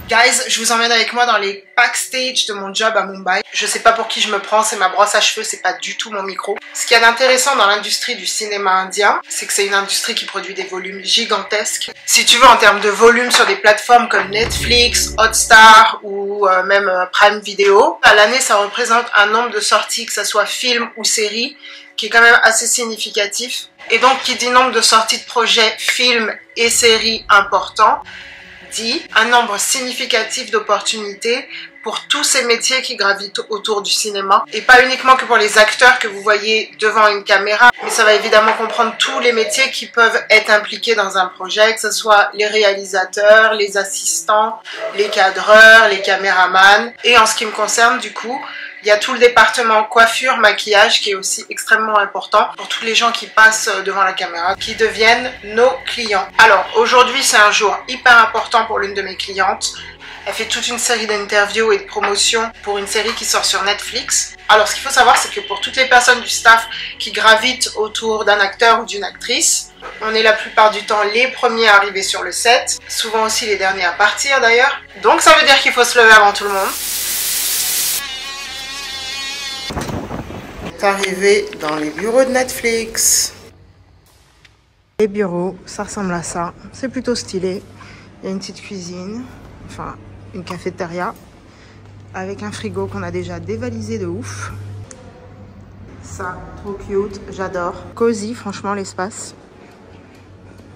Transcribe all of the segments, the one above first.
Guys, je vous emmène avec moi dans les backstage de mon job à Mumbai. Je sais pas pour qui je me prends, c'est ma brosse à cheveux, c'est pas du tout mon micro. Ce qu'il y a d'intéressant dans l'industrie du cinéma indien, c'est que c'est une industrie qui produit des volumes gigantesques. Si tu veux, en termes de volume sur des plateformes comme Netflix, Hotstar ou même Prime Video, à l'année, ça représente un nombre de sorties, que ce soit film ou série, qui est quand même assez significatif. Et donc, qui dit nombre de sorties de projets, films et séries importants, dit un nombre significatif d'opportunités pour tous ces métiers qui gravitent autour du cinéma. Et pas uniquement que pour les acteurs que vous voyez devant une caméra, mais ça va évidemment comprendre tous les métiers qui peuvent être impliqués dans un projet, que ce soit les réalisateurs, les assistants, les cadreurs, les caméramans. Et en ce qui me concerne, du coup, il y a tout le département coiffure, maquillage qui est aussi extrêmement important pour tous les gens qui passent devant la caméra, qui deviennent nos clients. Alors aujourd'hui, c'est un jour hyper important pour l'une de mes clientes. Elle fait toute une série d'interviews et de promotions pour une série qui sort sur Netflix. Alors ce qu'il faut savoir, c'est que pour toutes les personnes du staff qui gravitent autour d'un acteur ou d'une actrice, on est la plupart du temps les premiers à arriver sur le set, souvent aussi les derniers à partir d'ailleurs. Donc ça veut dire qu'il faut se lever avant tout le monde. Arrivé dans les bureaux de Netflix. Les bureaux, ça ressemble à ça. C'est plutôt stylé. Il y a une petite cuisine, enfin une cafétéria, avec un frigo qu'on a déjà dévalisé de ouf. Ça, trop cute, j'adore. Cosy, franchement, l'espace.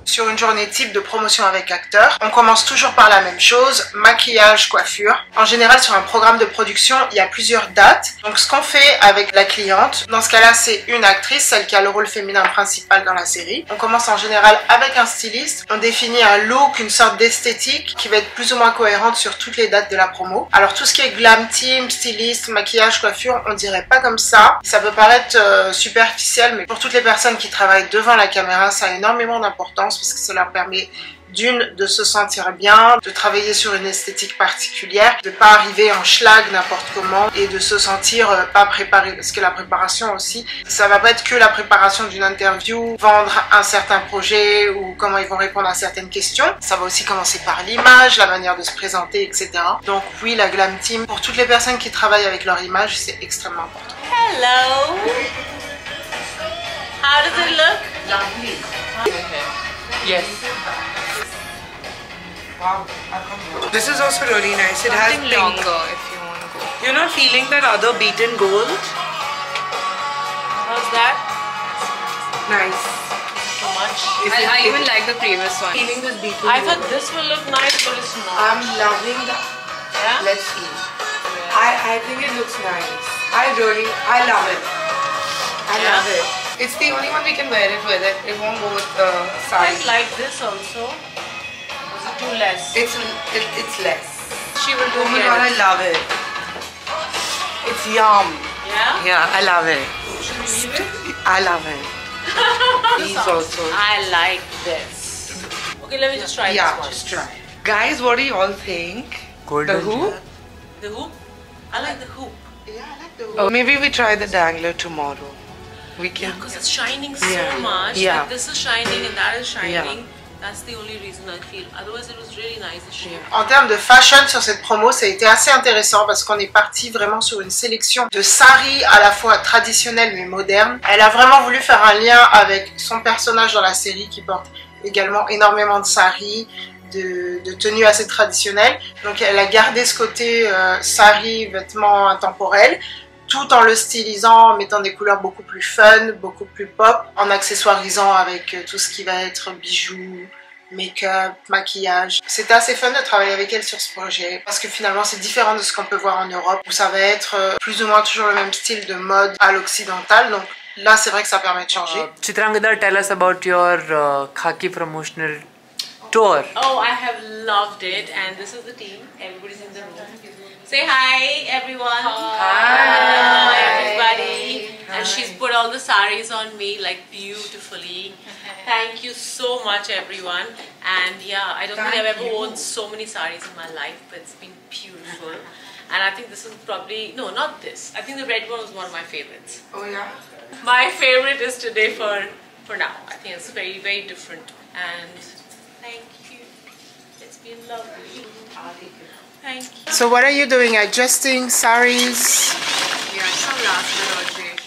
Sur une journée type de promotion avec acteurs, on commence toujours par la même chose, maquillage, coiffure. En général, sur un programme de production, il y a plusieurs dates. Donc ce qu'on fait avec la cliente, dans ce cas-là, c'est une actrice, celle qui a le rôle féminin principal dans la série. On commence en général avec un styliste. On définit un look, une sorte d'esthétique qui va être plus ou moins cohérente sur toutes les dates de la promo. Alors tout ce qui est glam team, styliste, maquillage, coiffure, on dirait pas comme ça. Ça peut paraître superficiel, mais pour toutes les personnes qui travaillent devant la caméra, ça a énormément d'importance parce que ça leur permet d'une, de se sentir bien, de travailler sur une esthétique particulière, de pas arriver en schlag n'importe comment et de se sentir pas préparé, parce que la préparation aussi, ça va pas être que la préparation d'une interview, vendre un certain projet ou comment ils vont répondre à certaines questions, ça va aussi commencer par l'image, la manière de se présenter, etc. Donc oui, la glam team, pour toutes les personnes qui travaillent avec leur image, c'est extrêmement important. Hello! How does it look? Lovely. Yes. Wow. This is also really nice. It has Something pink. longer if you want to go. You're not feeling that other beaten gold? How's that? Nice. Too much? I even like the previous one. Feeling this beaten I gold. thought this will look nice, but it's not. I'm loving that. Yeah? Let's see. I think it looks nice. I love it. I love it. It's the only one we can wear it with. It won't go with the I sari. like this also. Is it too less? It's less. She will do Oh my get god, I it. love it. It's yum. Yeah? Yeah, I love it. Should we leave it? I love it. These also. I like this. Okay, let me just try Yeah, this one. just try. Guys, what do you all think? The hoop? The hoop? I like the hoop. Yeah, I like the Oh, maybe we try the dangler tomorrow. We can. Because it's shining so Yeah. much. Yeah. Like this is shining and that is shining. Yeah. That's the only reason I feel. Otherwise, it was really nice. The shape. En termes de fashion sur cette promo, ça a été assez intéressant parce qu'on est parti vraiment sur une sélection de saris à la fois traditionnels mais modernes. Elle a vraiment voulu faire un lien avec son personnage dans la série qui porte également énormément de saris, de tenues assez traditionnelles. Donc elle a gardé ce côté sari, vêtements intemporels, tout en le stylisant, en mettant des couleurs beaucoup plus fun, beaucoup plus pop, en accessoirisant avec tout ce qui va être bijoux, make-up, maquillage. C'était assez fun de travailler avec elle sur ce projet parce que finalement c'est différent de ce qu'on peut voir en Europe où ça va être plus ou moins toujours le même style de mode à l'occidental. Donc là c'est vrai que ça permet de changer. Chitrangada, tell us about your khaki promotional tour. Oh, I have loved it, and this is the team. Everybody's in the room. Say hi, everyone. Hi, everybody. Hi. And she's put all the saris on me like beautifully. Thank you so much, everyone. And yeah, I don't think I've ever worn so many saris in my life, but it's been beautiful. And I think this is probably, no, not this. I think the red one was one of my favorites. Oh yeah? My favorite is today for now. I think it's very, very different. And thank you. It's been lovely. Thank you. So what are you doing? Adjusting saris? Yeah, some last minute alterations.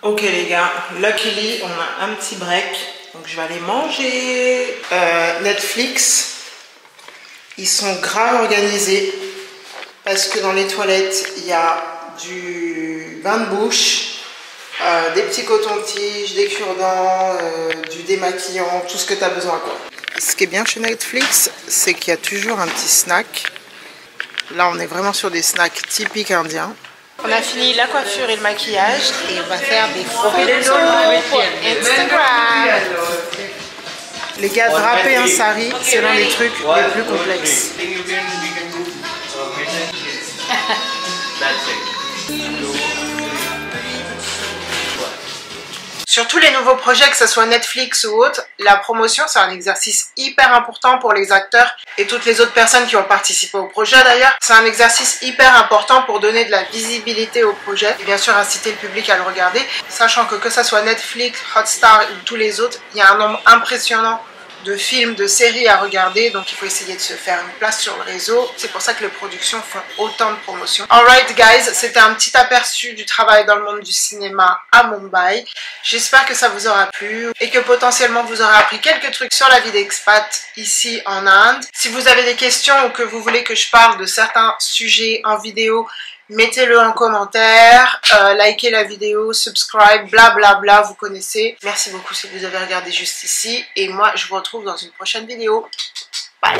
Ok les gars, luckily on a un petit break, donc je vais aller manger. Netflix, ils sont grave organisés parce que dans les toilettes il y a du bain de bouche, des petits cotons-tiges, des cure-dents, du démaquillant, tout ce que tu as besoin quoi. Ce qui est bien chez Netflix, c'est qu'il y a toujours un petit snack. Là on est vraiment sur des snacks typiques indiens. On a fini la coiffure et le maquillage et on va faire des photos pour Instagram. Les gars, draper un sari, c'est l'un des trucs les plus complexes. Sur tous les nouveaux projets, que ce soit Netflix ou autre, la promotion c'est un exercice hyper important pour les acteurs et toutes les autres personnes qui ont participé au projet d'ailleurs. C'est un exercice hyper important pour donner de la visibilité au projet et bien sûr inciter le public à le regarder, sachant que ce soit Netflix, Hotstar ou tous les autres, il y a un nombre impressionnant de films, de séries à regarder, donc il faut essayer de se faire une place sur le réseau. C'est pour ça que les productions font autant de promotions. Alright guys, c'était un petit aperçu du travail dans le monde du cinéma à Mumbai. J'espère que ça vous aura plu et que potentiellement vous aurez appris quelques trucs sur la vie d'expat ici en Inde. Si vous avez des questions ou que vous voulez que je parle de certains sujets en vidéo, mettez-le en commentaire, likez la vidéo, subscribe, blablabla, vous connaissez. Merci beaucoup si vous avez regardé juste ici. Et moi, je vous retrouve dans une prochaine vidéo. Bye!